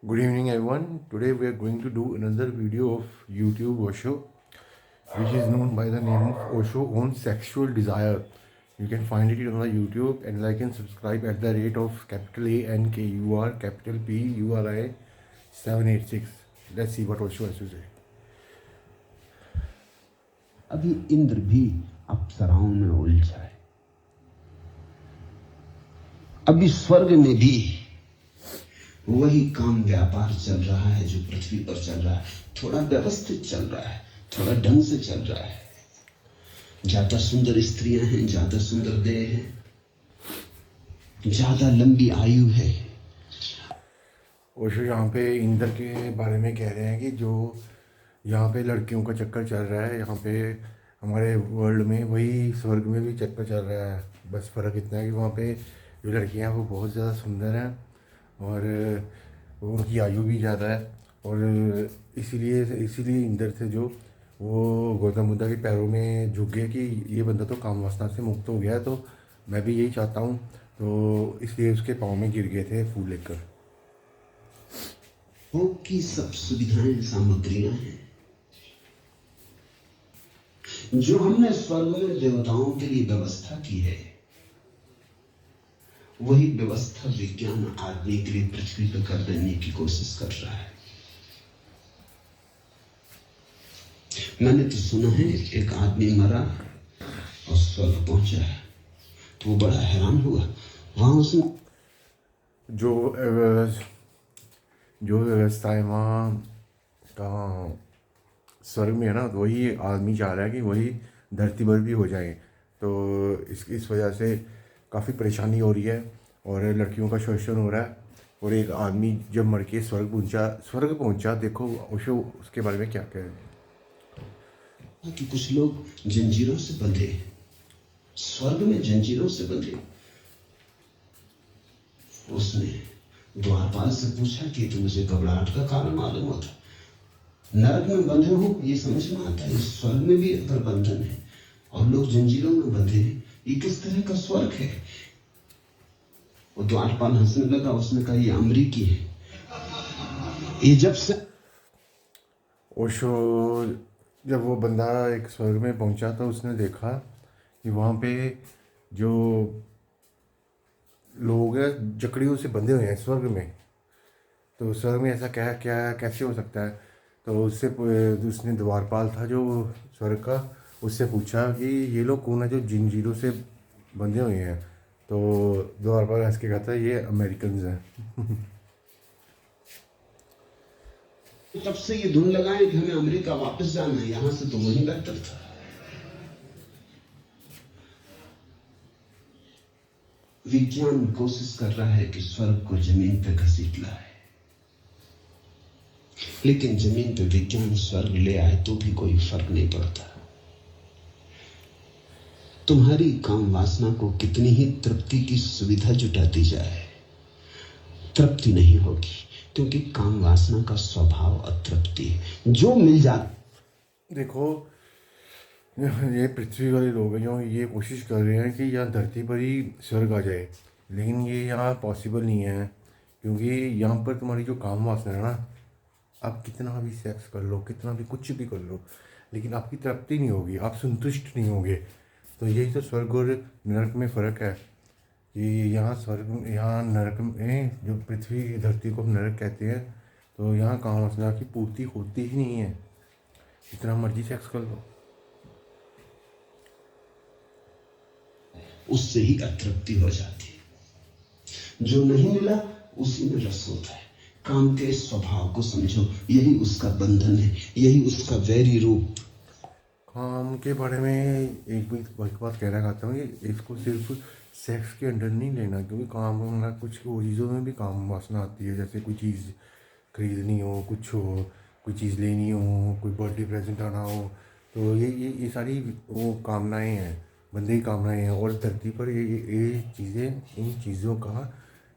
Good evening, everyone. Today we are going to do another video of YouTube Osho, which is known by the name of Osho on Sexual Desire. You can find it on the YouTube and like and subscribe at the rate of capital ANKUR, capital PURI 786. Let's see what Osho has to say. अभी इंद्र भी अप्सराओं में उलझा है। अभी स्वर्ग में भी वही काम व्यापार चल रहा है जो पृथ्वी पर चल रहा है। थोड़ा व्यवस्थित चल रहा है, थोड़ा ढंग से चल रहा है। ज्यादा सुंदर स्त्रियां हैं, ज्यादा सुंदर देह है, ज्यादा लंबी आयु है। ओशो यहाँ पे इंद्र के बारे में कह रहे हैं कि जो यहाँ पे लड़कियों का चक्कर चल रहा है, यहाँ पे हमारे वर्ल्ड में वही स्वर्ग में भी चक्कर चल रहा है। बस फ़र्क इतना है कि वहाँ पे जो लड़कियाँ हैं वो बहुत ज़्यादा सुंदर हैं और उनकी आयु भी ज़्यादा है। और इसीलिए इंद्र थे जो वो गौतम बुद्ध के पैरों में झुक गए कि ये बंदा तो काम वासना से मुक्त हो गया, तो मैं भी यही चाहता हूँ। तो इसलिए उसके पाँव में गिर गए थे फूल लेकर। भोग की सब सुविधाएं, सामग्रियां हैं जो हमने स्वर्ग में देवताओं के लिए व्यवस्था की है। वही व्यवस्था विज्ञान आदमी के लिए पृथ्वी पर कर देने की कोशिश कर रहा है। मैंने तो सुना है एक आदमी मरा और स्वर्ग पहुंचा है, तो वो बड़ा हैरान हुआ। वहां उसने जो व्यवस्था है वहाँ का स्वर्ग में है ना, तो वही आदमी चाह रहा है कि वही धरती पर भी हो जाए। तो इस वजह से काफ़ी परेशानी हो रही है और लड़कियों का शोषण हो रहा है। और एक आदमी जब मर के स्वर्ग पहुंचा, देखो ओशो उसके बारे में क्या कह रहे हैं कि कुछ लोग जंजीरों से बंधे, स्वर्ग में जंजीरों से बंधे। उसने द्वारपाल से पूछा कि तो मुझे घबराहट का कारण मालूम होता। नरक में बंधे हो ये समझ में आता है, स्वर्ग में भी अगर बंधन है और लोग जंजीरों में बंधे हैं, ये किस तरह का स्वर्ग है। वो द्वारपाल हंसने लगा। उसने कहा ये अमरीकी है। ये जब से ओशो जब वो बंदा एक स्वर्ग में पहुंचा तो उसने देखा कि वहाँ पे जो लोग हैं जकड़ियों से बंधे हुए हैं स्वर्ग में। तो स्वर्ग में ऐसा क्या क्या कैसे हो सकता है। तो उसने द्वारपाल था जो स्वर्ग का, उससे पूछा कि ये लोग कौन है जो जंजीरों से बंधे हुए हैं। तो द्वारपाल हंस के कहता है ये अमेरिकन हैं। तब से ये धुन लगाए कि हमें अमेरिका वापस जाना है, यहां से तो वही बेहतर था। विज्ञान कोशिश कर रहा है कि स्वर्ग को जमीन पे घसीट लाए, लेकिन जमीन पे विज्ञान स्वर्ग ले आए तो भी कोई फर्क नहीं पड़ता। तुम्हारी काम वासना को कितनी ही तृप्ति की सुविधा जुटाती जाए, तृप्ति नहीं होगी, क्योंकि काम वासना का स्वभाव अतृप्ति है। जो मिल जाता, देखो ये पृथ्वी वाले लोग हैं जो ये कोशिश कर रहे हैं कि यहाँ धरती पर ही स्वर्ग आ जाए, लेकिन ये यहाँ पॉसिबल नहीं है। क्योंकि यहाँ पर तुम्हारी जो काम वासना है ना, आप कितना भी सेक्स कर लो, कितना भी कुछ भी कर लो, लेकिन आपकी तृप्ति नहीं होगी, आप संतुष्ट नहीं होंगे। तो यही तो स्वर्ग और नरक में फ़र्क है कि यहाँ नरक में जो पृथ्वी की धरती को हम नरक कहते हैं, तो यहाँ काम वासना की पूर्ति होती ही नहीं है, जितना मर्जी सेक्स कर लो। उससे ही अतृप्ति हो जाती है। जो नहीं मिला उसी में रस होता है। काम के स्वभाव को समझो, यही उसका बंधन है, यही उसका वैरी रूप। काम के बारे में एक बात कहना चाहता हूँ कि इसको सिर्फ सेक्स के अंडर नहीं लेना, क्योंकि काम करना कुछ चीज़ों में भी काम वासना आती है। जैसे कोई चीज़ खरीदनी हो, कुछ हो, कोई चीज़ लेनी हो, कोई बर्थडे प्रेजेंट आना हो, तो ये सारी वो कामनाएं हैं, बंदे की कामनाएं हैं। और धरती पर ये चीज़ें, इन चीज़ों का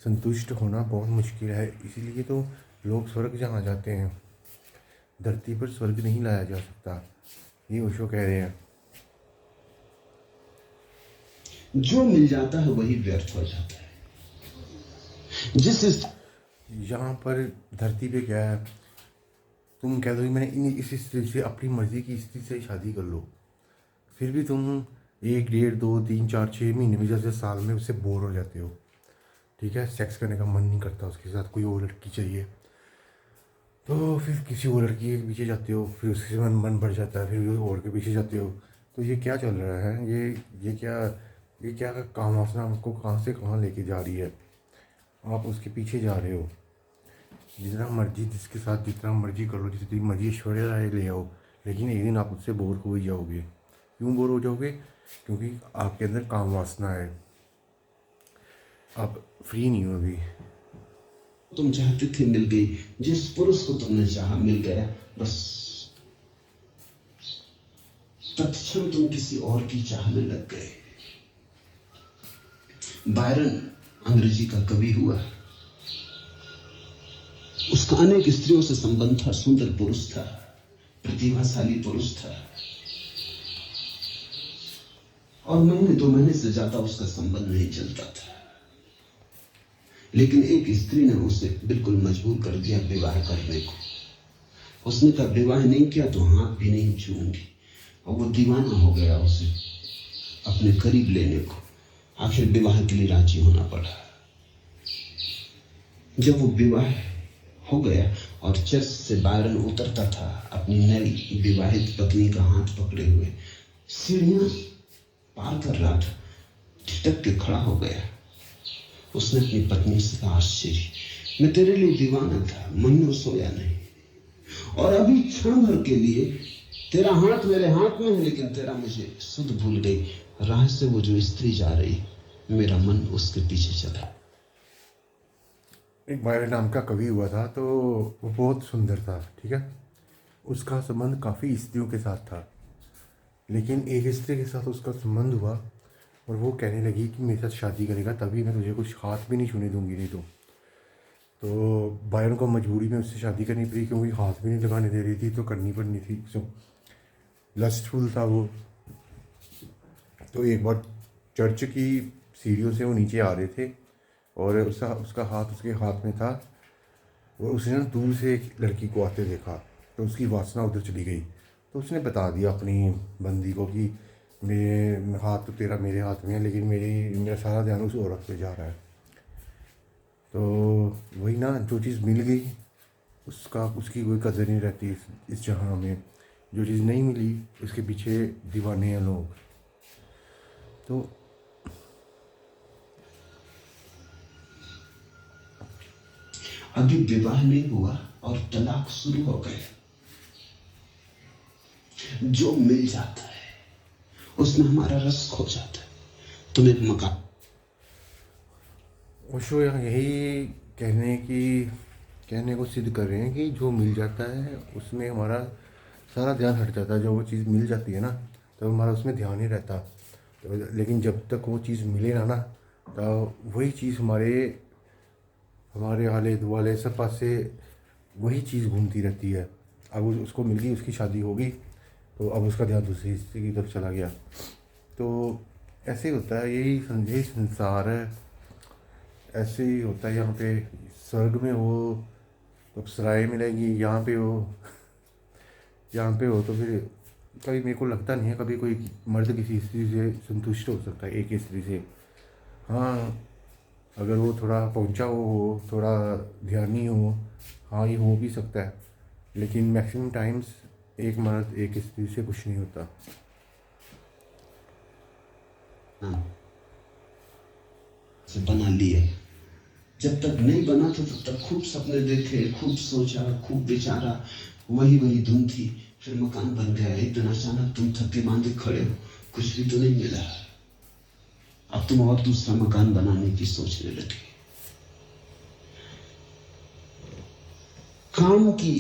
संतुष्ट होना बहुत मुश्किल है। इसीलिए तो लोग स्वर्ग जहाँ जाते हैं, धरती पर स्वर्ग नहीं लाया जा सकता, ये ओशो कह रहे हैं। जो मिल जाता है वही व्यर्थ हो जाता है। यहाँ पर धरती पे क्या है, तुम कह दो कि मैंने इस स्त्री से, अपनी मर्ज़ी की स्त्री से शादी कर लो, फिर भी तुम 1 डेढ़ 2 3 4 6 महीने में, जैसे साल में, उससे बोर हो जाते हो। ठीक है, सेक्स करने का मन नहीं करता उसके साथ, कोई और लड़की चाहिए, तो फिर किसी और लड़की के पीछे जाते हो, फिर उससे मन बढ़ जाता है, फिर और के पीछे जाते हो। तो ये क्या चल रहा है, ये क्या काम वासना आपको कहाँ से कहाँ लेके जा रही है। आप उसके पीछे जा रहे हो, जितना मर्जी जिसके साथ जितना मर्जी कर लो, जितनी मर्जी ऐश्वर्या राय ले आओ, लेकिन एक दिन आप उससे बोर हो ही जाओगे। क्यों बोर हो जाओगे? क्योंकि आपके अंदर काम वासना है, आप फ्री नहीं हो अभी। तुम चाहती थी मिल गई, जिस पुरुष को तुमने चाहा मिल गया, बस तत्क्षण तुम किसी और की चाह में लग गए। बायरन अंग्रेजी का कवि हुआ, उसका अनेक स्त्रियों से संबंध था, सुंदर पुरुष था, प्रतिभाशाली पुरुष था, और महीने 2 महीने से ज्यादा उसका संबंध नहीं चलता था। लेकिन एक स्त्री ने उसे बिल्कुल मजबूर कर दिया विवाह करने को। उसने कहा विवाह नहीं किया तो हाथ भी नहीं छूऊंगी, और वो दीवाना हो गया उसे अपने करीब लेने को। आखिर विवाह के लिए राजी होना पड़ा। जब वो विवाह हो गया और चर्च से बायरन उतरता था अपनी नई विवाहित पत्नी का हाथ पकड़े हुए, सीढ़ियां पार कर रहा था, ठिठक के खड़ा हो गया। उसने अपनी पत्नी से कहा, आश्चर्य, मैं तेरे लिए दीवाना था, महीनों सोया नहीं, और अभी क्षण भर के लिए तेरा हाथ मेरे हाथ में है, लेकिन तेरा मुझे सुध भूल गई। राह से वो जो स्त्री जा रही, मेरा मन उसके पीछे चला। एक बायरन नाम का कवि हुआ था, तो वो बहुत सुंदर था। ठीक है, उसका संबंध काफ़ी स्त्रियों के साथ था, लेकिन एक स्त्री के साथ उसका संबंध हुआ और वो कहने लगी कि मेरे साथ शादी करेगा तभी मैं तुझे कुछ हाथ भी नहीं छूने दूंगी, नहीं तो बायरन को मजबूरी में उससे शादी करनी पड़ी, क्योंकि हाथ भी नहीं लगाने दे रही थी, तो करनी पड़नी थी। सो लस्टफुल था वो। तो एक बार चर्च की सीढ़ियों से वो नीचे आ रहे थे और उसका हाथ उसके हाथ में था, और उसने ना दूर से एक लड़की को आते देखा, तो उसकी वासना उधर चली गई। तो उसने बता दिया अपनी बंदी को कि मेरे हाथ तो तेरा मेरे हाथ में है, लेकिन मेरा सारा ध्यान उस औरत पे जा रहा है। तो वही ना, जो चीज़ मिल गई उसकी कोई कदर नहीं रहती इस जहाँ में। जो चीज़ नहीं मिली उसके पीछे दीवाने हैं लोग। तो अभी विवाह नहीं हुआ और तलाक शुरू हो गए। जो मिल जाता है उसमें हमारा रस खो जाता है। तुम एक मकान, ओशो यही कहने को सिद्ध कर रहे हैं कि जो मिल जाता है उसमें हमारा सारा ध्यान हट जाता है। जब वो चीज़ मिल जाती है ना, तो हमारा उसमें ध्यान नहीं रहता। तो लेकिन जब तक वो चीज़ मिले ना तो वही चीज़ हमारे आले दुआले सब पास से वही चीज़ घूमती रहती है। अब उसको मिल गई, उसकी शादी हो गई, तो अब उसका ध्यान दूसरी हिस्से की तरफ चला गया। तो ऐसे ही होता है, यही संसार है, ऐसे ही होता है। यहाँ पे स्वर्ग में हो तो अप्सराएं मिलेगी, यहाँ पे हो तो फिर कभी, मेरे को लगता नहीं है कभी कोई मर्द किसी स्त्री से संतुष्ट हो सकता है, एक स्त्री से। हाँ, अगर वो थोड़ा पहुंचा हो, थोड़ा ध्यानी हो, हाँ ये हो भी सकता है, लेकिन मैक्सिमम टाइम्स एक मर्द एक स्त्री से कुछ नहीं होता। से बना लिए। जब तक नहीं बना था तब तक खूब सपने देखे, खूब सोचा, खूब विचारा, वही धुन थी। फिर मकान बन गया। एक दिन अचानक तुम थके मांदे खड़े हो, कुछ भी तो नहीं मिला। अब तुम और दूसरा मकान बनाने की सोचने लगे। काम की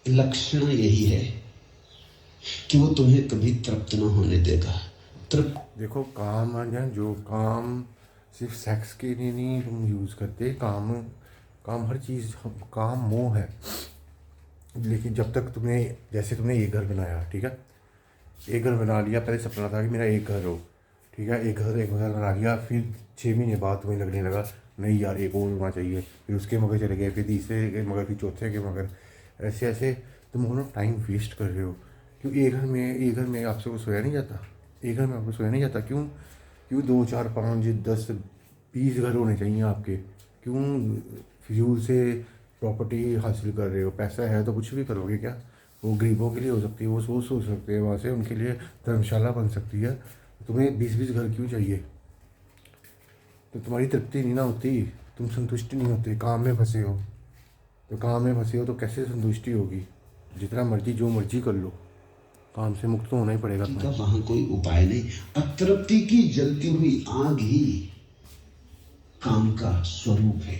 लक्षण यही है कि वो तुम्हें कभी तृप्त न होने देगा। देखो, काम है ना, जो काम सिर्फ सेक्स के लिए नहीं तुम यूज़ करते, काम हर चीज़, काम मोह है। लेकिन जब तक जैसे तुमने एक घर बनाया, ठीक है, एक घर बना लिया, पहले सपना था कि मेरा एक घर हो, ठीक है, एक घर बना लिया, फिर 6 महीने बाद तुम्हें लगने लगा नहीं यार एक और होना चाहिए, फिर उसके मगर चले गए, फिर तीसरे के मगर, फिर चौथे के मगर, ऐसे ऐसे तुम लोग ना टाइम वेस्ट कर रहे हो। क्यों एक घर में आपसे को सोया नहीं जाता, एक घर में आपको सोया नहीं जाता, क्यों क्यों 2 4 5 10 20 घर होने चाहिए आपके, क्यों फिजूल से प्रॉपर्टी हासिल कर रहे हो? पैसा है तो कुछ भी करोगे क्या? वो गरीबों के लिए हो सकती है, वो सोच सकते हैं वहाँ से, उनके लिए धर्मशाला बन सकती है। तुम्हें 20 घर क्यों चाहिए? तो तुम्हारी तृप्ति नहीं ना होती, तुम संतुष्ट नहीं होते, काम में फंसे हो। तो काम में फंसे हो तो कैसे संतुष्टि होगी? जितना मर्जी जो मर्जी कर लो, काम से मुक्त तो होना ही पड़ेगा का तुम्हें। वहां कोई उपाय नहीं। अतृप्ति की जलती हुई आग ही काम का स्वरूप है।